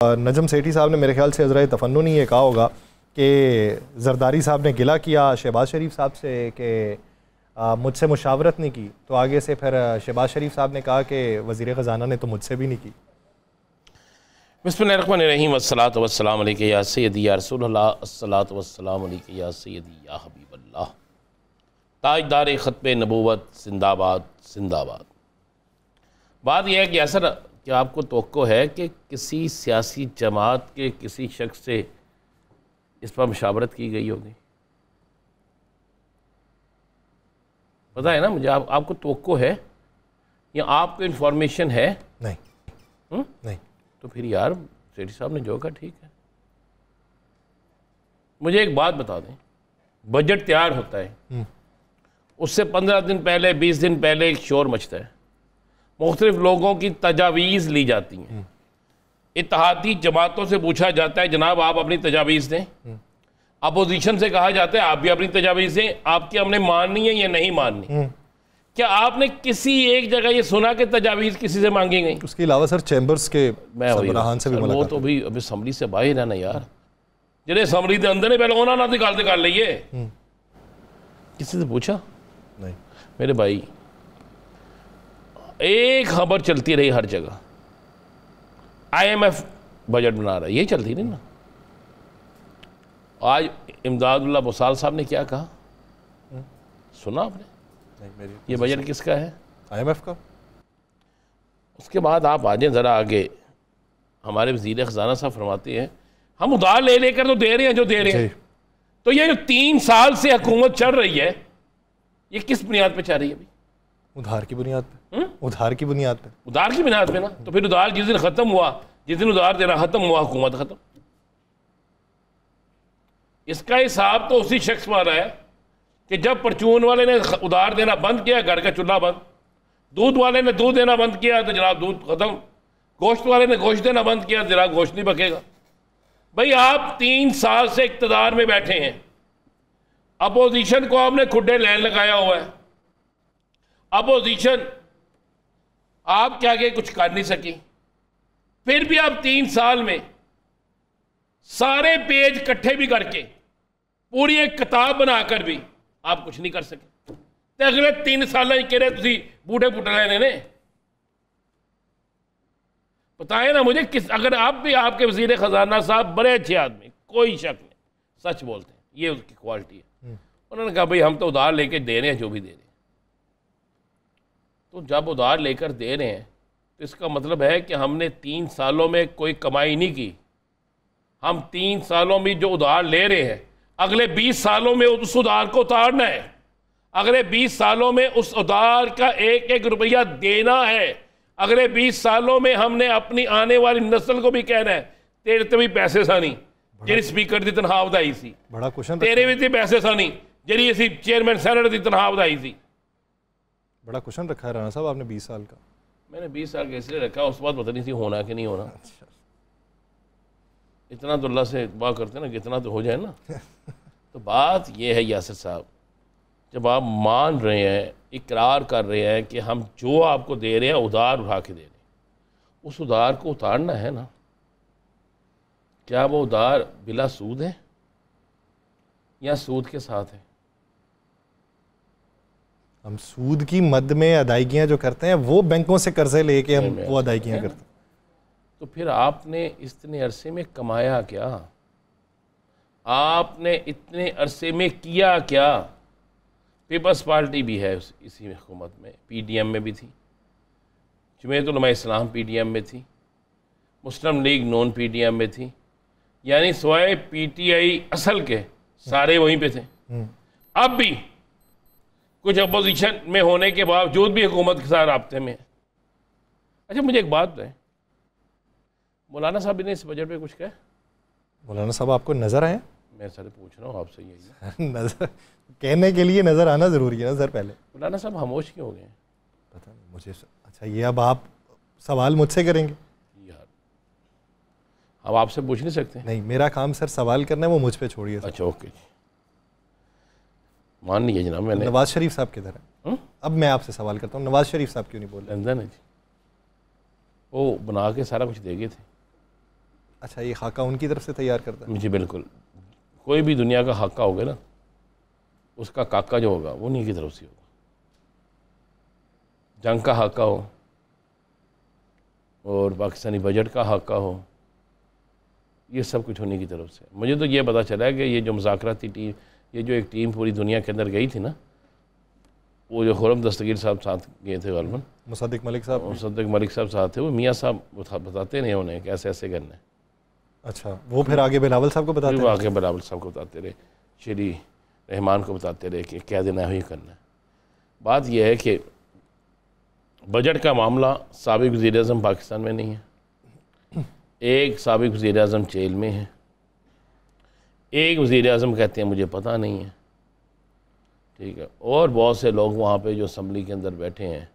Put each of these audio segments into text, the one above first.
नजम सेठी साहब ने मेरे ख्याल से हज़रत तफन्नुन ही ये कहा होगा कि जरदारी साहब ने गिला किया शहबाज शरीफ साहब से कि मुझसे मुशावरत नहीं की, तो आगे से फिर शहबाज शरीफ साहब ने कहा कि वज़ीर ख़जाना ने तो मुझसे भी नहीं की। बिस्मिल्लाहिर्रहमानिर्रहीम वस्सलातु वस्सलामु अलैका या सय्यदी या रसूलल्लाह अस्सलातु वस्सलामु अलैका या सय्यदी या हबीबल्लाह। ताजदार ख़त्म नबूवत जिंदाबाद जिंदाबाद। बात यह है कि असर कि आपको तवक्को है कि किसी सियासी जमात के किसी शख्स से इस पर मुशावरत की गई होगी? पता है ना मुझे, आपको तवक्को है या आपको इन्फॉर्मेशन है? नहीं नहीं। तो फिर यार सेठी साहब ने जो कहा ठीक है। मुझे एक बात बता दें, बजट तैयार होता है, उससे 15 दिन पहले 20 दिन पहले एक शोर मचता है, मुख्तलिफ लोगों की तजावीज़ ली जाती हैं, इत्तेहादी जमातों से पूछा जाता है जनाब आप अपनी तजावीज़ दें, अपोजिशन से कहा जाता है आप भी अपनी तजावीज़ दें, आपकी हमने माननी है या नहीं माननी। क्या आपने किसी एक जगह ये सुना कि तजावीज़ किसी से मांगी गई? उसके अलावा सर चैम्बर्स के सरबराहान से भी मुलाकात, वो तो भी अभी असम्बली से बाहर है ना यार, जिन्हें असम्बली के अंदर ने पहले होना ना निकाल लीजिए। किसी से पूछा? नहीं मेरे भाई, एक खबर चलती रही हर जगह, IMF बजट बना रहा है, यही चलती नहीं ना। आज इमदादुल्लाह बुसाल साहब ने क्या कहा, सुना आपने? ये बजट किसका है? IMF का। उसके बाद आप आ जाए ज़रा आगे, हमारे वज़ीर ख़ज़ाना साहब फरमाते हैं हम उधार ले लेकर तो दे रहे हैं जो दे रहे हैं, तो ये जो 3 साल से हुकूमत चल रही है ये किस बुनियाद पे चल रही है अभी? उधार की बुनियाद पे। उधार की बुनियाद पे। उधार की बुनियाद पे ना। तो फिर उधार जिस दिन ख़त्म हुआ, जिस दिन उधार देना ख़त्म हुआ, हुकूमत ख़त्म। इसका हिसाब तो उसी शख्स में आ रहा है कि जब परचून वाले ने उधार देना बंद किया, घर का चूल्हा बंद, दूध वाले ने दूध देना बंद किया तो जनाब दूध ख़त्म, गोश्त वाले ने गोश्त देना बंद किया तो जनाब गोश्त नहीं बकेगा। भाई आप 3 साल से इक़्तिदार में बैठे हैं, अपोजिशन को आपने खुड्डे लैन लगाया हुआ है, अपोजिशन आप क्या के कुछ कर नहीं सकी, फिर भी आप 3 साल में सारे पेज इकट्ठे भी करके पूरी एक किताब बनाकर भी आप कुछ नहीं कर सके। तो अगले 3 साल कह रहे तुसी बूढ़े पुटने ने बताए ना मुझे किस, अगर आप भी आपके वज़ीर ख़जाना साहब बड़े अच्छे आदमी, कोई शक नहीं, सच बोलते हैं, ये उसकी क्वालिटी है। उन्होंने कहा भाई हम तो उधार लेके दे रहे हैं जो भी दे रहे हैं, तो जब उधार लेकर दे रहे हैं तो इसका मतलब है कि हमने 3 सालों में कोई कमाई नहीं की। हम 3 सालों में जो उधार ले रहे हैं अगले 20 सालों में उस उधार को उतारना है, अगले 20 सालों में उस उधार का एक एक रुपया देना है, अगले 20 सालों में हमने अपनी आने वाली नस्ल को भी कहना है तेरे तो भी पैसे सानी जी स्पीकर की तनख्वाह वधाई सी, बड़ा क्वेश्चन, तेरे भी पैसे सानी जी असी चेयरमैन सैनेट की तनख्वाह वधाई सी। बड़ा क्वेश्चन रखा है राणा साहब आपने 20 साल का। मैंने 20 साल का इसलिए रखा, उस बाद पता नहीं थी होना कि नहीं होना। अच्छा। इतना तो अल्लाह से दुआ करते ना कि इतना तो हो जाए ना। तो बात यह है यासिर साहब, जब आप मान रहे हैं, इकरार कर रहे हैं कि हम जो आपको दे रहे हैं उधार उठा के दे रहे हैं, उस उधार को उतारना है ना। क्या वो उधार बिला सूद है या सूद के साथ है? हम सूद की मद में अदायगियां जो करते हैं वो बैंकों से कर्जे लेके हम वो अदायगियां करते हैं। तो फिर आपने इतने अरसे में कमाया क्या? आपने इतने अरसे में किया क्या? पीपल्स पार्टी भी है इसी हुकूमत में, PDM में भी थी, जमीयत उलमा इस्लाम PDM में थी, मुस्लिम लीग नॉन PDM में थी, यानी सिवाय PTI असल के सारे वहीं पे थे। अब भी कुछ अपोजिशन में होने के बावजूद भी हुकूमत के साथ राब्ते में है। अच्छा मुझे एक बात है, मौलाना साहब ने इस बजट पे कुछ कहा? मौलाना साहब आपको नज़र आए? मैं सर पूछ रहा हूँ आपसे यही। नज़र कहने के लिए नज़र आना ज़रूरी है ना सर। पहले मौलाना साहब खामोश क्यों हो गए? पता नहीं मुझे। अच्छा ये अब आप सवाल मुझसे करेंगे? यार अब आपसे पूछ नहीं सकते? नहीं, मेरा काम सर सवाल करना है, वो मुझ पे छोड़िए। अच्छा ओके जी, मान लीजिए जनाब। मैंने नवाज शरीफ साहब किधर है? अब मैं आपसे सवाल करता हूँ, नवाज शरीफ साहब क्यों नहीं बोल रहे? लंदन है जी, वो बना के सारा कुछ दे गए थे। अच्छा, ये खाका उनकी तरफ से तैयार करता है? जी बिल्कुल। कोई भी दुनिया का खाका होगा ना, उसका काका जो होगा वो उन्हीं की तरफ से होगा। जंग का खाका हो और पाकिस्तानी बजट का खाका हो, ये सब कुछ होने की तरफ से। मुझे तो ये पता चला है कि ये जो मुज़ाकराती टीम, ये जो एक टीम पूरी दुनिया के अंदर गई थी ना, वो जो खुरम दस्तगीर साहब साथ गए थे, गालबन मुसद्दिक मलिक साहब साथ थे, वो मियाँ साहब बताते नहीं उन्हें कि ऐसे ऐसे करना है। अच्छा, वो फिर आगे बिलावल साहब को बताते वो आगे बिलावल साहब को बताते रहे, श्री रहमान को बताते रहे कि क्या देना है, ये करना है। बात यह है कि बजट का मामला साबिक़ वज़ीर-ए-आज़म पाकिस्तान में नहीं है। एक साबिक़ वज़ीर-ए-आज़म जेल में है, एक वज़ीर-ए-आज़म कहते हैं मुझे पता नहीं है, ठीक है, और बहुत से लोग वहाँ पे जो असम्बली के अंदर बैठे हैं।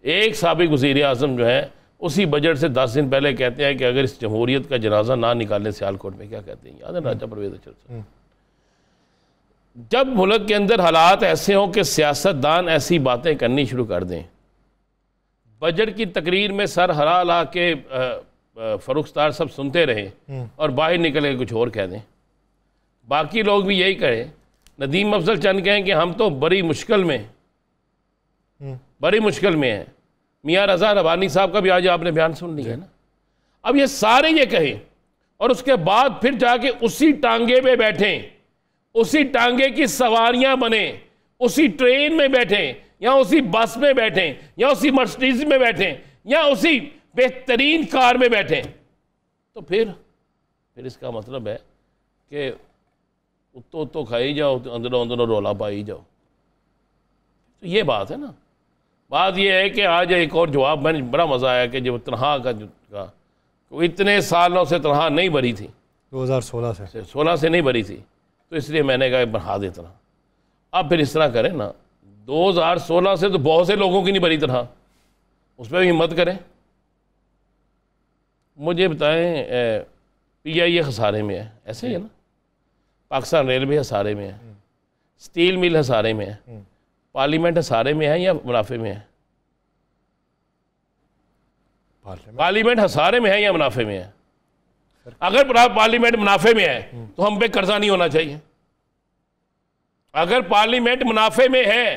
एक साबिक़ वज़ीर-ए-आज़म जो है उसी बजट से 10 दिन पहले कहते हैं कि अगर इस जमहूरियत का जनाजा ना निकालें सियालकोट में, क्या कहते हैं, याद है राजा परवेज़ अख्तर साहब? जब मुल्क के अंदर हालात ऐसे हों कि सियासतदान ऐसी बातें करनी शुरू कर दें, बजट की तकरीर में सर हरा ला के फ़ारूक सत्तार सब सुनते रहें और बाहर निकल के कुछ और कह दें, बाकी लोग भी यही कहें, नदीम अफजल चंद कहें कि हम तो बड़ी मुश्किल में हैं। मियाँ रज़ा रबानी साहब का भी आज आपने बयान सुन लिया है ना। अब ये सारे ये कहें और उसके बाद फिर जाके उसी टांगे पे बैठें, उसी टांगे की सवारियां बने, उसी ट्रेन में बैठें या उसी बस में बैठें या उसी मर्सिडीज में बैठें या उसी बेहतरीन कार में बैठें, तो फिर इसका मतलब है कि उत्तो खाई जाओ, तो अंदरों अंदरों रोला पाई जाओ। तो ये बात है ना। बात ये है कि आज एक और जवाब, मैंने बड़ा मज़ा आया कि जब तनख्वाह का वो इतने सालों से तनख्वाह नहीं भरी थी, 2016 से नहीं भरी थी, तो इसलिए मैंने कहा बढ़ा दे तनख्वाह। अब फिर इस तरह करें ना, 2016 से तो बहुत से लोगों की नहीं भरी तनख्वाह, उस पर भी हिम्मत करें। मुझे बताएं, PIA खसारे में है, ऐसे ही है ना? पाकिस्तान रेलवे खसारे में है, स्टील मिल खसारे में है, पार्लियामेंट खसारे में है या मुनाफे में है? पार्लियामेंट खसारे में है या मुनाफे में है? अगर पार्लियामेंट मुनाफे में है तो हम पे कर्जा नहीं होना चाहिए। अगर पार्लियामेंट मुनाफे में है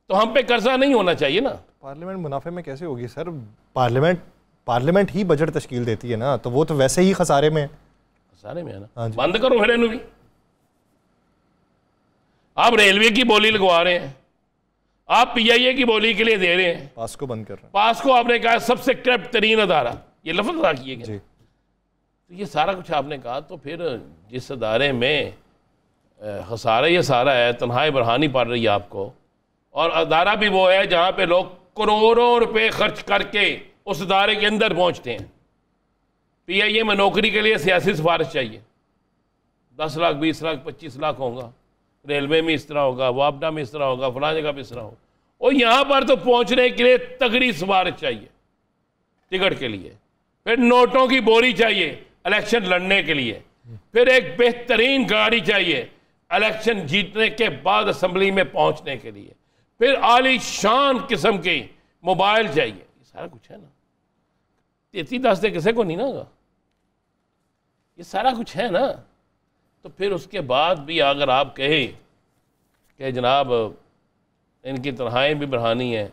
तो हम पे कर्जा नहीं होना चाहिए ना। पार्लियामेंट मुनाफे में कैसे होगी सर? पार्लियामेंट ही बजट तश्कील देती है ना, तो वो तो वैसे ही खसारे में है। खसारे में है ना, बंद करो फिर भी। आप रेलवे की बोली लगवा रहे हैं, आप PIA की बोली के लिए दे रहे हैं, पास को बंद कर रहे हैं। पास को आपने कहा सबसे करप्ट तरीन अदारा, ये लफ्ज़ अदा किए गए, तो ये सारा कुछ आपने कहा। तो फिर जिस अदारे में खसारा ये सारा है, तनख्वाह बढ़ानी पड़ रही है आपको, और अदारा भी वो है जहाँ पे लोग करोड़ों रुपए खर्च करके उस अदारे के अंदर पहुँचते हैं। PIA में नौकरी के लिए सियासी सिफारिश चाहिए, 10 लाख 20 लाख 25 लाख होगा, रेलवे में इस तरह होगा, वापडा में इस तरह होगा, फलां जगह पे इस तरह होगा, और यहाँ पर तो पहुँचने के लिए तगड़ी सिफारिश चाहिए टिकट के लिए, फिर नोटों की बोरी चाहिए इलेक्शन लड़ने के लिए, फिर एक बेहतरीन गाड़ी चाहिए इलेक्शन जीतने के बाद असम्बली में पहुँचने के लिए, फिर आलीशान किस्म के मोबाइल चाहिए, ये सारा कुछ है ना। 33 दे किसी को नहीं ना होगा, ये सारा कुछ है ना। तो फिर उसके बाद भी अगर आप कहें कि जनाब इनकी तनख्वाहें भी बढ़ानी है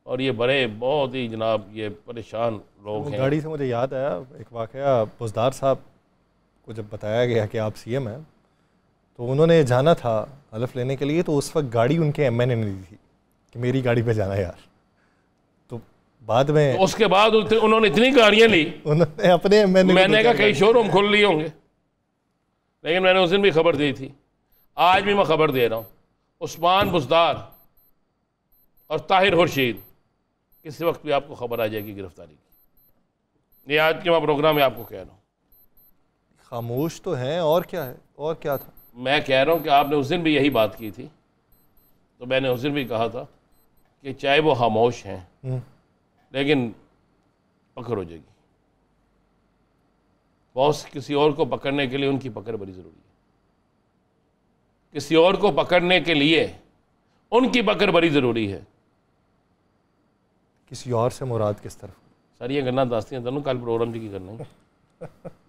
और ये बड़े बहुत ही जनाब ये परेशान लोग हैं। गाड़ी से मुझे याद आया एक वाक़या, बुज़दार साहब को जब बताया गया कि आप CM हैं, तो उन्होंने जाना था हलफ लेने के लिए, तो उस वक्त गाड़ी उनके MNA ने दी थी कि मेरी गाड़ी पे जाना यार। तो बाद में तो उसके बाद उन्होंने इतनी गाड़ियाँ ली, उन्होंने अपने MNA, मैंने कहा कई शोरूम खुल लिए होंगे, लेकिन मैंने उस दिन भी खबर दी थी, आज भी मैं खबर दे रहा हूँ, उस्मान बुज़दार और ताहिर खुर्शीद किसी वक्त भी आपको खबर आ जाएगी गिरफ्तारी की। ये आज के मैं प्रोग्राम में आपको कह रहा हूँ। खामोश तो हैं, और क्या है, और क्या था? मैं कह रहा हूँ कि आपने उस दिन भी यही बात की थी, तो मैंने उस दिन भी कहा था कि चाहे वो खामोश हैं लेकिन पकड़ हो जाएगी। बॉस किसी और को पकड़ने के लिए उनकी पकड़ बड़ी ज़रूरी है, किसी और को पकड़ने के लिए उनकी पकड़ बड़ी ज़रूरी है। किसी और से मुराद किस तरफ? सर ये गन्ना दास्तियाँ दोनों कल प्रोग्राम जी की करना है। है।